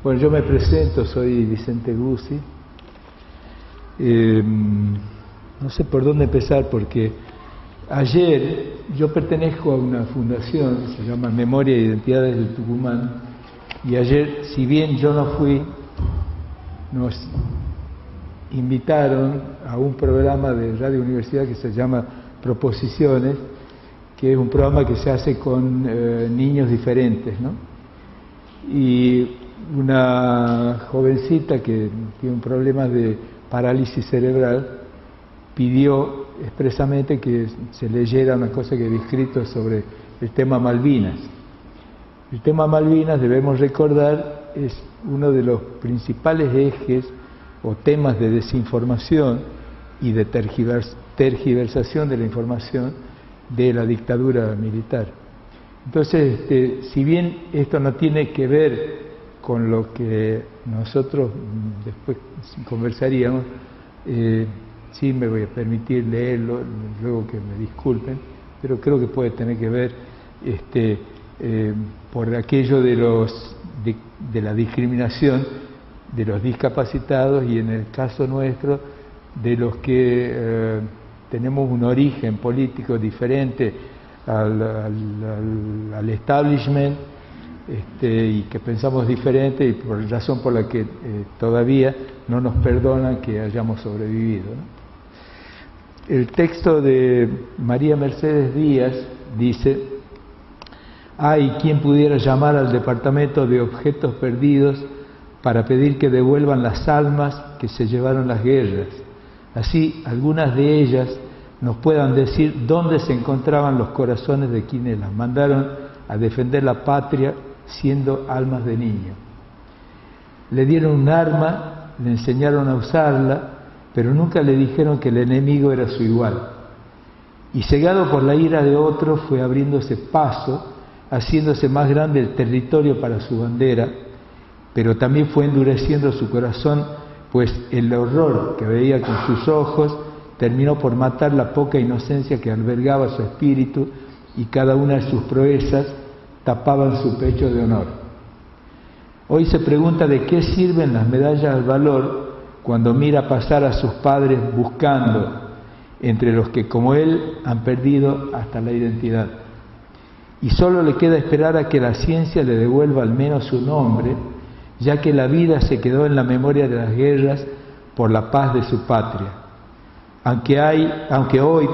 Bueno, yo me presento, soy Vicente Guzzi. No sé por dónde empezar, porque ayer yo pertenezco a una fundación que se llama Memoria e Identidades del Tucumán, y ayer, si bien yo no fui, nos invitaron a un programa de Radio Universidad que se llama Proposiciones, que es un programa que se hace con niños diferentes, ¿no? Y una jovencita que tiene un problema de parálisis cerebral pidió expresamente que se leyera una cosa que había escrito sobre el tema Malvinas. El tema Malvinas, debemos recordar, es uno de los principales ejes o temas de desinformación y de tergiversación de la información de la dictadura militar. Entonces, si bien esto no tiene que ver con lo que nosotros después conversaríamos, sí me voy a permitir leerlo, luego que me disculpen, pero creo que puede tener que ver por aquello de la discriminación de los discapacitados y, en el caso nuestro, de los que tenemos un origen político diferente al establishment, y que pensamos diferente, y por la razón por la que todavía no nos perdonan que hayamos sobrevivido, ¿no? El texto de María Mercedes Díaz dice: «Hay quien pudiera llamar al Departamento de Objetos Perdidos para pedir que devuelvan las almas que se llevaron las guerras. Así, algunas de ellas nos puedan decir dónde se encontraban los corazones de quienes las mandaron a defender la patria siendo almas de niño. Le dieron un arma, le enseñaron a usarla, pero nunca le dijeron que el enemigo era su igual. Y cegado por la ira de otro fue abriéndose paso, haciéndose más grande el territorio para su bandera, pero también fue endureciendo su corazón, pues el horror que veía con sus ojos terminó por matar la poca inocencia que albergaba su espíritu, y cada una de sus proezas tapaban su pecho de honor. Hoy se pregunta de qué sirven las medallas al valor cuando mira pasar a sus padres buscando entre los que, como él, han perdido hasta la identidad. Y solo le queda esperar a que la ciencia le devuelva al menos su nombre, ya que la vida se quedó en la memoria de las guerras por la paz de su patria. Aunque hoy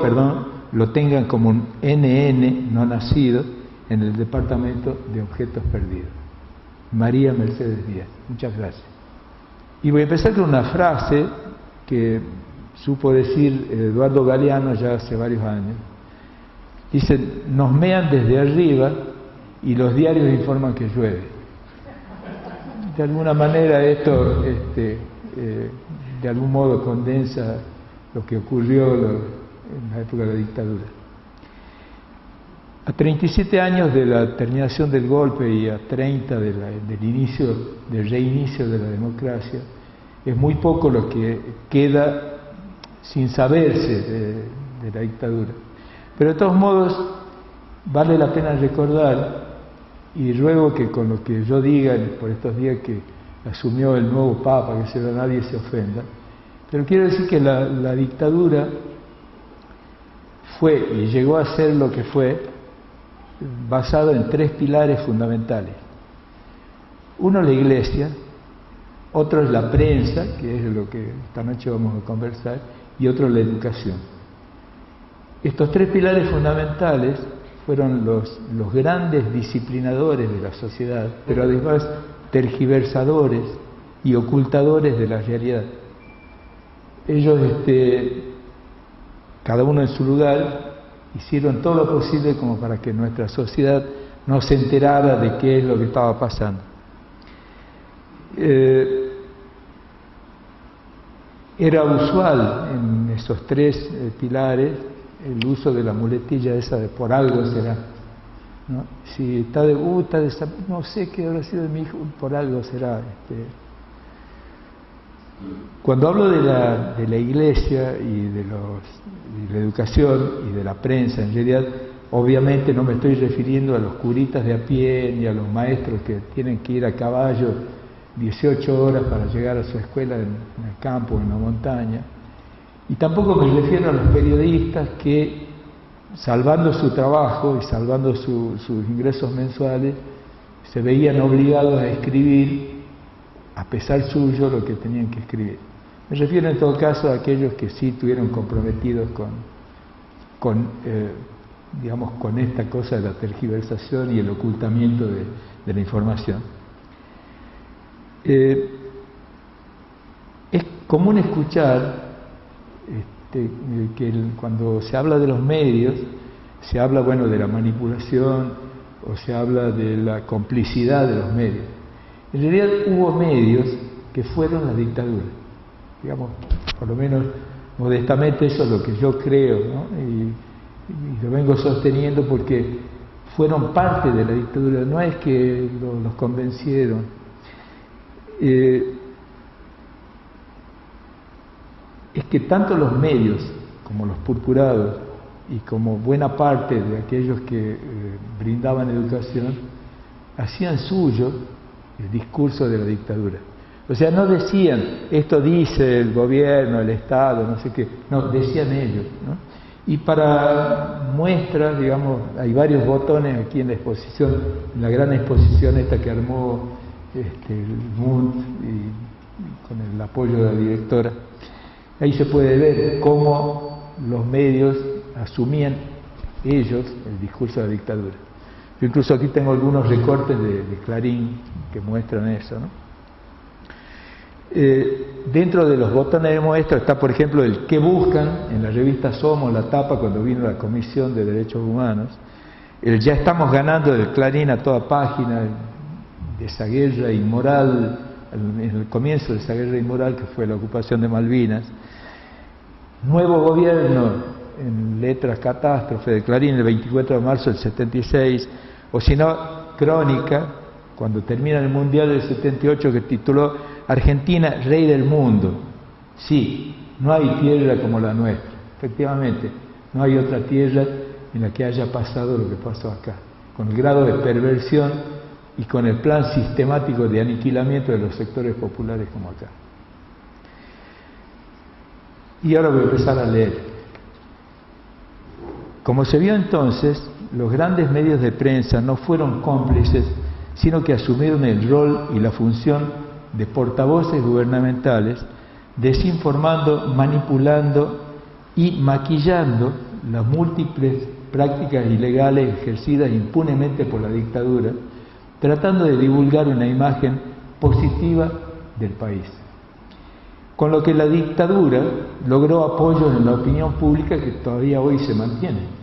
lo tengan como un NN no nacido en el Departamento de Objetos Perdidos». María Mercedes Díaz. Muchas gracias. Y voy a empezar con una frase que supo decir Eduardo Galeano ya hace varios años. Dice: «Nos mean desde arriba y los diarios informan que llueve». De alguna manera esto de algún modo condensa lo que ocurrió en la época de la dictadura. A 37 años de la terminación del golpe y a 30 del reinicio de la democracia, es muy poco lo que queda sin saberse de la dictadura. Pero de todos modos, vale la pena recordar, y ruego que con lo que yo diga por estos días que asumió el nuevo Papa, que nadie se ofenda, pero quiero decir que la dictadura fue y llegó a ser lo que fue basado en tres pilares fundamentales. Uno, la Iglesia; otro es la prensa, que es de lo que esta noche vamos a conversar, y otro, la educación. Estos tres pilares fundamentales fueron los grandes disciplinadores de la sociedad, pero además tergiversadores y ocultadores de la realidad. Ellos, cada uno en su lugar, hicieron todo lo posible como para que nuestra sociedad no se enterara de qué es lo que estaba pasando. Era usual en esos tres pilares el uso de la muletilla esa de «por algo será», ¿no? Si está no sé qué habrá sido de mi hijo, por algo será. Cuando hablo de la Iglesia y de la educación y de la prensa, en realidad, obviamente no me estoy refiriendo a los curitas de a pie ni a los maestros que tienen que ir a caballo 18 horas para llegar a su escuela en el campo, en la montaña. Y tampoco me refiero a los periodistas que, salvando su trabajo y salvando sus ingresos mensuales, se veían obligados a escribir, a pesar suyo, lo que tenían que escribir. Me refiero en todo caso a aquellos que sí estuvieron comprometidos con esta cosa de la tergiversación y el ocultamiento de la información. Es común escuchar que cuando se habla de los medios, se habla, de la manipulación o se habla de la complicidad de los medios. En realidad hubo medios que fueron la dictadura. Digamos, por lo menos modestamente eso es lo que yo creo, ¿no? Y lo vengo sosteniendo porque fueron parte de la dictadura, no es que los convencieron. Es que tanto los medios como los purpurados y como buena parte de aquellos que brindaban educación hacían suyo el discurso de la dictadura. O sea, no decían, esto dice el gobierno, el Estado, no sé qué, no, decían ellos, ¿no? Y para muestras, hay varios botones aquí en la exposición, en la gran exposición esta que armó el MUNT y con el apoyo de la directora. Ahí se puede ver cómo los medios asumían ellos el discurso de la dictadura. Yo incluso aquí tengo algunos recortes de Clarín que muestran eso, ¿no? Dentro de los botones de muestra está, por ejemplo, el "¿Qué buscan?" en la revista Somos, la tapa cuando vino la Comisión de Derechos Humanos, el "Ya estamos ganando" del Clarín a toda página, de esa guerra inmoral, en el comienzo de esa guerra inmoral que fue la ocupación de Malvinas, "Nuevo gobierno" en letras catástrofe de Clarín el 24 de marzo del 76, o si no, Crónica, cuando termina el Mundial del 78, que tituló "Argentina, rey del mundo". Sí, no hay tierra como la nuestra. Efectivamente, no hay otra tierra en la que haya pasado lo que pasó acá, con el grado de perversión y con el plan sistemático de aniquilamiento de los sectores populares como acá. Y ahora voy a empezar a leer. Como se vio entonces, los grandes medios de prensa no fueron cómplices, sino que asumieron el rol y la función de portavoces gubernamentales, desinformando, manipulando y maquillando las múltiples prácticas ilegales ejercidas impunemente por la dictadura, tratando de divulgar una imagen positiva del país. Con lo que la dictadura logró apoyo en la opinión pública que todavía hoy se mantiene.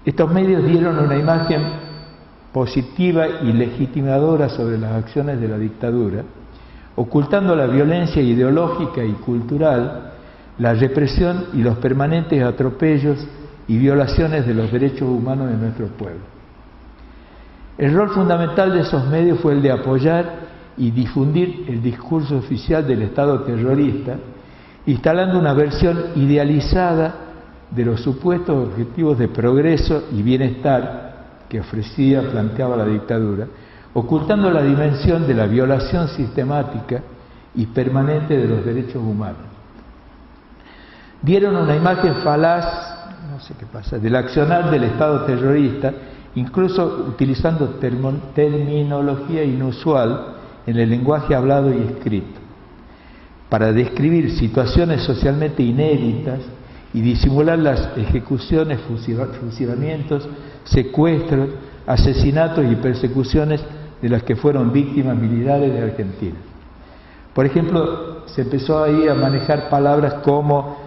Estos medios dieron una imagen positiva y legitimadora sobre las acciones de la dictadura, ocultando la violencia ideológica y cultural, la represión y los permanentes atropellos y violaciones de los derechos humanos de nuestro pueblo. El rol fundamental de esos medios fue el de apoyar y difundir el discurso oficial del Estado terrorista, instalando una versión idealizada de los supuestos objetivos de progreso y bienestar que planteaba la dictadura, ocultando la dimensión de la violación sistemática y permanente de los derechos humanos. Dieron una imagen falaz, del accionar del Estado terrorista, incluso utilizando terminología inusual en el lenguaje hablado y escrito, para describir situaciones socialmente inéditas y disimular las ejecuciones, fusilamientos, secuestros, asesinatos y persecuciones de las que fueron víctimas militares de Argentina. Por ejemplo, se empezó ahí a manejar palabras como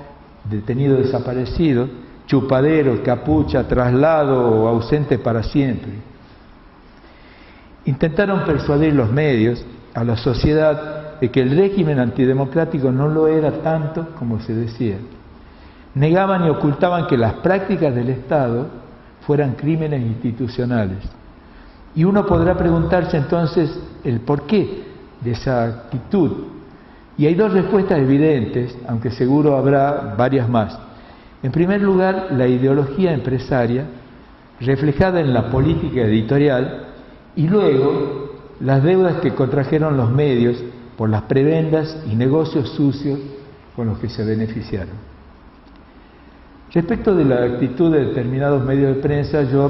detenido desaparecido, chupadero, capucha, traslado o ausente para siempre. Intentaron persuadir los medios a la sociedad de que el régimen antidemocrático no lo era tanto como se decía. Negaban y ocultaban que las prácticas del Estado fueran crímenes institucionales. Y uno podrá preguntarse entonces el porqué de esa actitud. Y hay dos respuestas evidentes, aunque seguro habrá varias más. En primer lugar, la ideología empresaria, reflejada en la política editorial, y luego las deudas que contrajeron los medios por las prebendas y negocios sucios con los que se beneficiaron. Respecto de la actitud de determinados medios de prensa, yo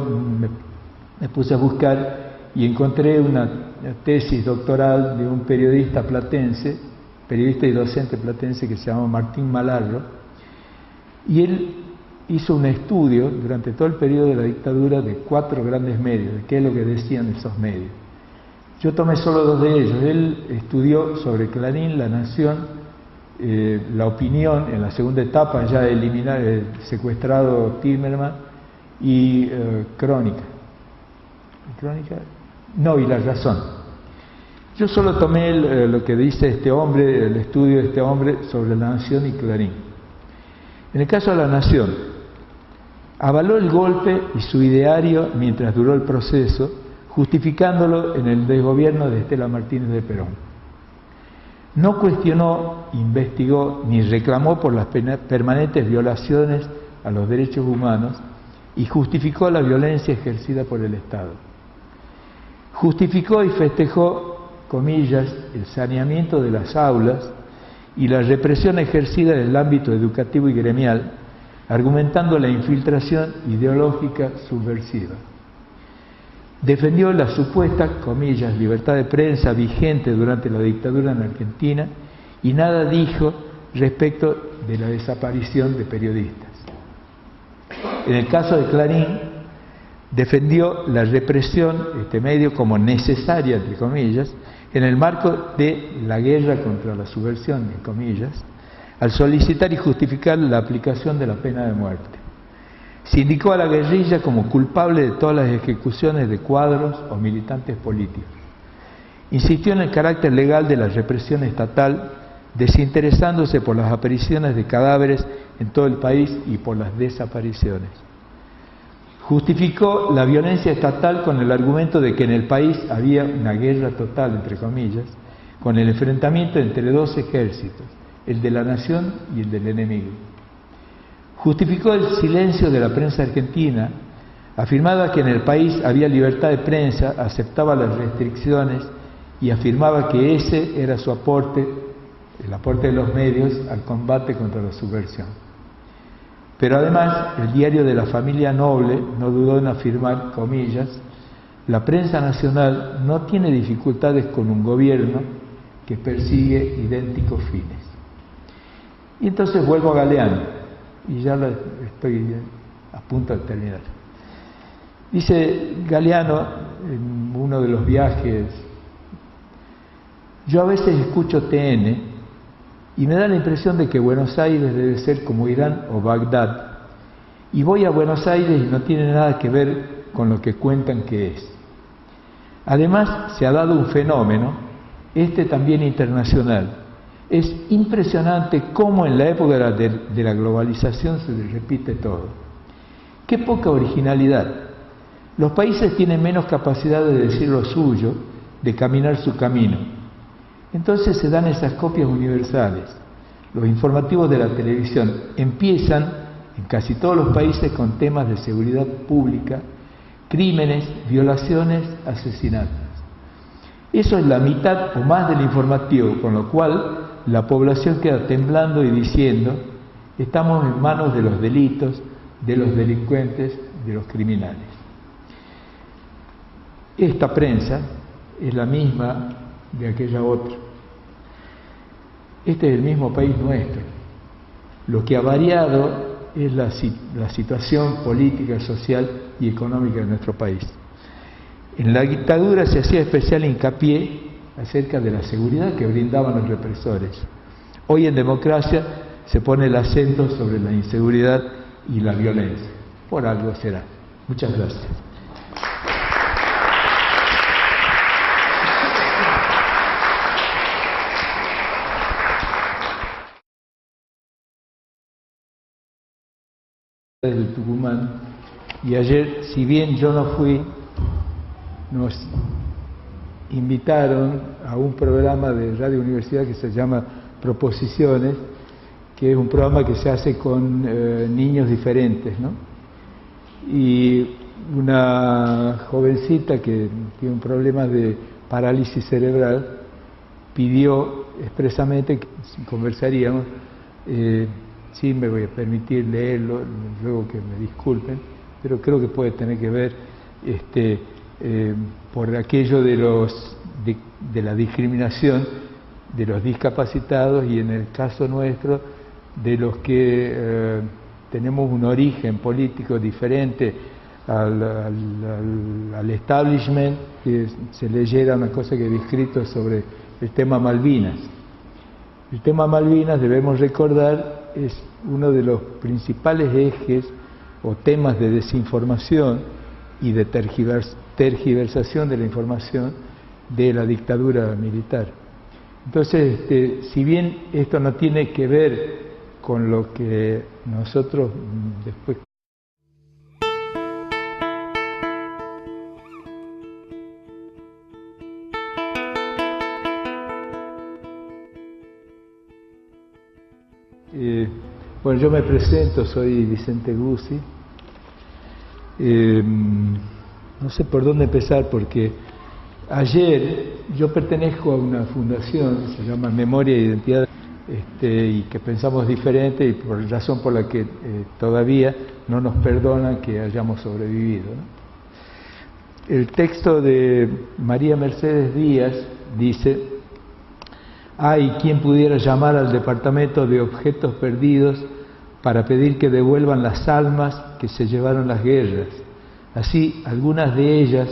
me puse a buscar y encontré una tesis doctoral de un periodista platense, periodista y docente platense que se llama Martín Malarro, y él hizo un estudio durante todo el periodo de la dictadura de 4 grandes medios, de qué es lo que decían esos medios. Yo tomé solo 2 de ellos. Él estudió sobre Clarín, La Nación, La Opinión, en la segunda etapa, ya eliminar el secuestrado Timerman, y Crónica. ¿Crónica? No, y La Razón. Yo solo tomé lo que dice este hombre, el estudio de este hombre sobre La Nación y Clarín. En el caso de La Nación, avaló el golpe y su ideario mientras duró el proceso, justificándolo en el desgobierno de Estela Martínez de Perón. No cuestionó, investigó ni reclamó por las permanentes violaciones a los derechos humanos y justificó la violencia ejercida por el Estado. Justificó y festejó, comillas, el saneamiento de las aulas y la represión ejercida en el ámbito educativo y gremial, argumentando la infiltración ideológica subversiva. Defendió la supuesta, comillas, libertad de prensa vigente durante la dictadura en Argentina y nada dijo respecto de la desaparición de periodistas. En el caso de Clarín, defendió la represión, este medio, como necesaria, entre comillas, en el marco de la guerra contra la subversión, entre comillas, al solicitar y justificar la aplicación de la pena de muerte. Se indicó a la guerrilla como culpable de todas las ejecuciones de cuadros o militantes políticos. Insistió en el carácter legal de la represión estatal, desinteresándose por las apariciones de cadáveres en todo el país y por las desapariciones. Justificó la violencia estatal con el argumento de que en el país había una guerra total, entre comillas, con el enfrentamiento entre 2 ejércitos, el de la nación y el del enemigo. Justificó el silencio de la prensa argentina, afirmaba que en el país había libertad de prensa, aceptaba las restricciones y afirmaba que ese era su aporte, el aporte de los medios al combate contra la subversión. Pero además, el diario de la familia noble no dudó en afirmar, comillas, la prensa nacional no tiene dificultades con un gobierno que persigue idénticos fines. Y entonces vuelvo a Galeano, y ya estoy a punto de terminar. Dice Galeano en uno de los viajes: yo a veces escucho TN y me da la impresión de que Buenos Aires debe ser como Irán o Bagdad, y voy a Buenos Aires y no tiene nada que ver con lo que cuentan que es. Además, se ha dado un fenómeno, este también internacional. Es impresionante cómo en la época de la globalización se repite todo. Qué poca originalidad. Los países tienen menos capacidad de decir lo suyo, de caminar su camino. Entonces se dan esas copias universales. Los informativos de la televisión empiezan, en casi todos los países, con temas de seguridad pública, crímenes, violaciones, asesinatos. Eso es la mitad o más del informativo, con lo cual la población queda temblando y diciendo: estamos en manos de los delitos, de los delincuentes, de los criminales. Esta prensa es la misma de aquella otra. Este es el mismo país nuestro. Lo que ha variado es la situación política, social y económica de nuestro país. En la dictadura se hacía especial hincapié acerca de la seguridad que brindaban los represores. Hoy en democracia se pone el acento sobre la inseguridad y la violencia. Por algo será. Muchas gracias. Desde Tucumán, y ayer, si bien yo no fui, nos invitaron a un programa de Radio Universidad que se llama Proposiciones, que es un programa que se hace con niños diferentes, ¿no? Y una jovencita que tiene un problema de parálisis cerebral, pidió expresamente que si conversaríamos. Sí, me voy a permitir leerlo, luego que me disculpen, pero creo que puede tener que ver por aquello de la discriminación de los discapacitados y, en el caso nuestro, de los que tenemos un origen político diferente al establishment, que se leyera una cosa que he escrito sobre el tema Malvinas. El tema Malvinas, debemos recordar, es uno de los principales ejes o temas de desinformación y de tergiversación de la información de la dictadura militar. Entonces, si bien esto no tiene que ver con lo que nosotros después bueno, yo me presento, soy Vicente Guzzi. No sé por dónde empezar, porque ayer yo pertenezco a una fundación, se llama Memoria e Identidad, y que pensamos diferente, y por la razón por la que todavía no nos perdonan que hayamos sobrevivido, ¿no? El texto de María Mercedes Díaz dice: «Hay quien pudiera llamar al Departamento de Objetos Perdidos para pedir que devuelvan las almas que se llevaron las guerras. Así, algunas de ellas